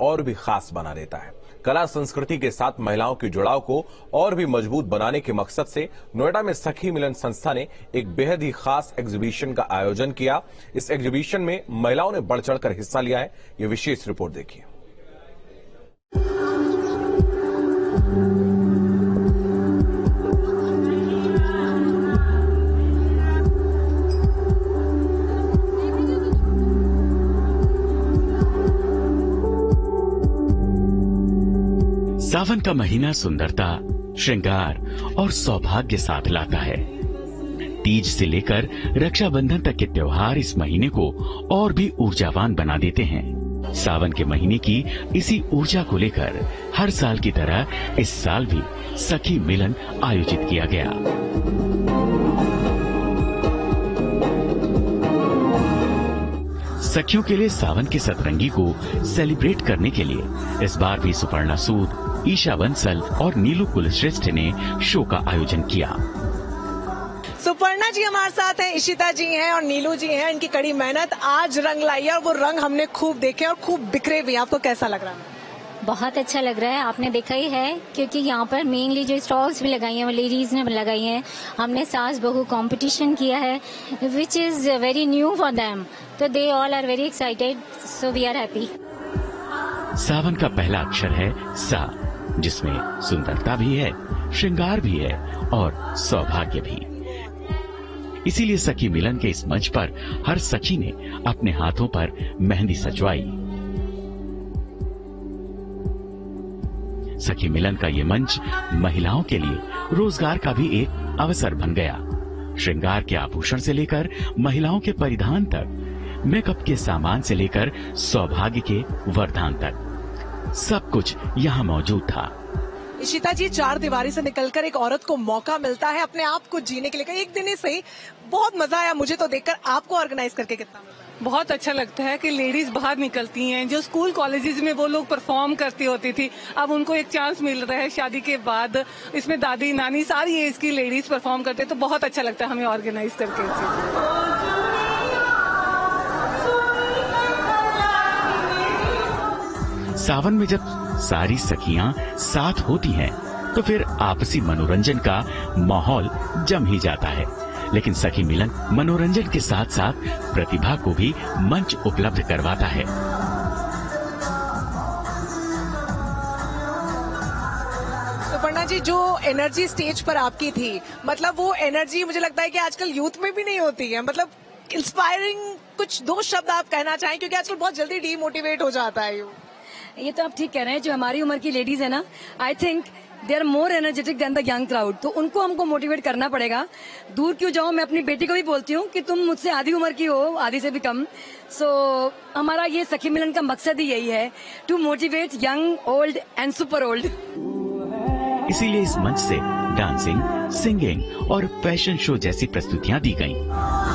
और भी खास बना देता है। कला संस्कृति के साथ महिलाओं के जुड़ाव को और भी मजबूत बनाने के मकसद से नोएडा में सखी मिलन संस्था ने एक बेहद ही खास एग्जीबिशन का आयोजन किया। इस एग्जीबिशन में महिलाओं ने बढ़ चढ़कर हिस्सा लिया है। ये विशेष रिपोर्ट देखिए। सावन का महीना सुंदरता, श्रृंगार और सौभाग्य साथ लाता है। तीज से लेकर रक्षाबंधन तक के त्योहार इस महीने को और भी ऊर्जावान बना देते हैं। सावन के महीने की इसी ऊर्जा को लेकर हर साल की तरह इस साल भी सखी मिलन आयोजित किया गया। सखियों के लिए सावन के सतरंगी को सेलिब्रेट करने के लिए इस बार भी सुपर्णा सूद, ईशा बंसल और नीलू कुलश्रेष्ठ ने शो का आयोजन किया। सुपर्णा जी हमारे साथ हैं, इशिता जी हैं और नीलू जी हैं। इनकी कड़ी मेहनत आज रंग लाई है और वो रंग हमने खूब देखे और खूब बिखरे भी। आपको कैसा लग रहा है? बहुत अच्छा लग रहा है। आपने देखा ही है क्योंकि यहाँ पर मेनली जो स्टॉल्स भी लगाई हैं वो लेडीज ने लगाई हैं। हमने सास बहू कंपटीशन किया है which is very new for them, तो they all are very excited, so we are happy. सावन का पहला अक्षर है सा, जिसमें सुंदरता भी है, श्रृंगार भी है और सौभाग्य भी। इसीलिए सखी मिलन के इस मंच पर हर सखी ने अपने हाथों पर मेहंदी सजवाई। सखी मिलन का ये मंच महिलाओं के लिए रोजगार का भी एक अवसर बन गया। श्रृंगार के आभूषण से लेकर महिलाओं के परिधान तक, मेकअप के सामान से लेकर सौभाग्य के वरदान तक, सब कुछ यहाँ मौजूद था। इशिता जी, चार दीवारी से निकलकर एक औरत को मौका मिलता है अपने आप को जीने के लिए। एक दिन ही सही, बहुत मजा आया मुझे तो देखकर। आपको ऑर्गेनाइज करके कितना मजा? बहुत अच्छा लगता है कि लेडीज बाहर निकलती हैं। जो स्कूल कॉलेजेस में वो लोग परफॉर्म करती होती थी, अब उनको एक चांस मिल रहा है शादी के बाद। इसमें दादी नानी सारी एज की लेडीज परफॉर्म करते हैं, तो बहुत अच्छा लगता है हमें ऑर्गेनाइज करके। सावन में जब सारी सखियां साथ होती हैं, तो फिर आपसी मनोरंजन का माहौल जम ही जाता है। लेकिन सखी मिलन मनोरंजन के साथ साथ प्रतिभा को भी मंच उपलब्ध करवाता है। सुपर्णा जी, जो एनर्जी स्टेज पर आपकी थी, मतलब वो एनर्जी मुझे लगता है कि आजकल यूथ में भी नहीं होती है। मतलब इंस्पायरिंग कुछ दो शब्द आप कहना चाहें, क्योंकि आजकल बहुत जल्दी डीमोटिवेट हो जाता है ये तो आप ठीक कह रहे हैं। जो हमारी उम्र की लेडीज है ना, I think they are more energetic than the young crowd, तो उनको हमको मोटिवेट करना पड़ेगा। दूर क्यों जाओ, मैं अपनी बेटी को भी बोलती हूँ कि तुम मुझसे आधी उम्र की हो, आधी से भी कम। सो हमारा ये सखी मिलन का मकसद ही यही है, to motivate young, old and super old. इसीलिए इस मंच से डांसिंग, सिंगिंग और फैशन शो जैसी प्रस्तुतियां दी गईं।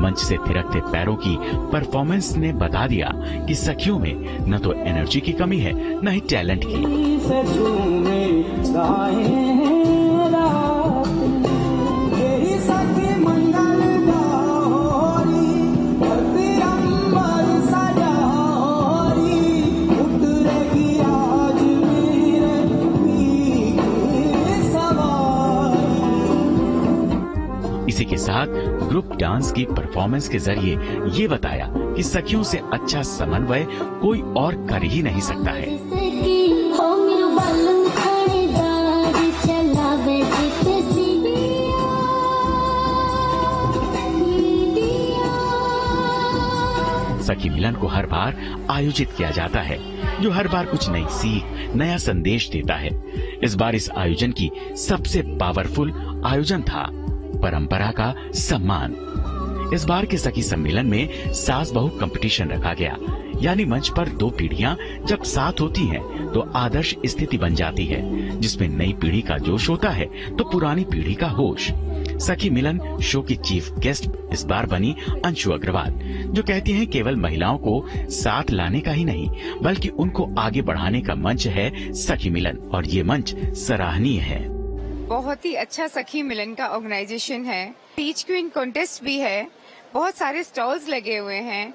मंच से थिरकते पैरों की परफॉर्मेंस ने बता दिया कि सखियों में न तो एनर्जी की कमी है, न ही टैलेंट की। इसी के साथ ग्रुप डांस की परफॉर्मेंस के जरिए ये बताया कि सखियों से अच्छा समन्वय कोई और कर ही नहीं सकता है। सखी मिलन को हर बार आयोजित किया जाता है, जो हर बार कुछ नई सीख, नया संदेश देता है। इस बार इस आयोजन की सबसे पावरफुल आयोजन था परंपरा का सम्मान। इस बार के सखी सम्मेलन में सास बहू कंपटीशन रखा गया, यानी मंच पर दो पीढ़ियां जब साथ होती हैं तो आदर्श स्थिति बन जाती है, जिसमें नई पीढ़ी का जोश होता है तो पुरानी पीढ़ी का होश। सखी मिलन शो की चीफ गेस्ट इस बार बनी अंशु अग्रवाल, जो कहती हैं केवल महिलाओं को साथ लाने का ही नहीं बल्कि उनको आगे बढ़ाने का मंच है सखी मिलन, और ये मंच सराहनीय है। बहुत ही अच्छा सखी मिलन का ऑर्गेनाइजेशन है। टीच क्वीन कॉन्टेस्ट भी है, बहुत सारे स्टॉल्स लगे हुए हैं।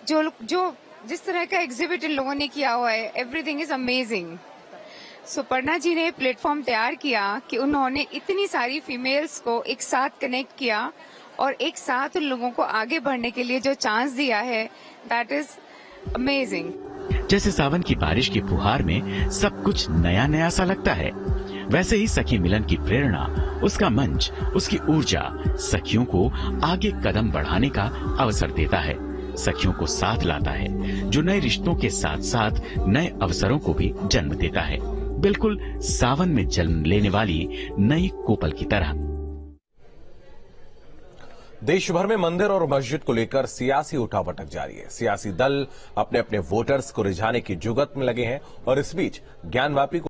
जो जिस तरह का एग्जिबिट इन लोगों ने किया हुआ है, एवरीथिंग इज अमेजिंग। सुपर्णा जी ने प्लेटफॉर्म तैयार किया कि उन्होंने इतनी सारी फीमेल्स को एक साथ कनेक्ट किया और एक साथ उन लोगों को आगे बढ़ने के लिए जो चांस दिया है, दैट इज अमेजिंग। जैसे सावन की बारिश की फुहार में सब कुछ नया नया सा लगता है, वैसे ही सखी मिलन की प्रेरणा, उसका मंच, उसकी ऊर्जा सखियों को आगे कदम बढ़ाने का अवसर देता है, सखियों को साथ लाता है, जो नए रिश्तों के साथ साथ नए अवसरों को भी जन्म देता है, बिल्कुल सावन में जन्म लेने वाली नई कोपल की तरह। देश भर में मंदिर और मस्जिद को लेकर सियासी उठापटक जारी है। सियासी दल अपने अपने वोटर्स को रिझाने की जुगत में लगे हैं और इस बीच ज्ञानवापी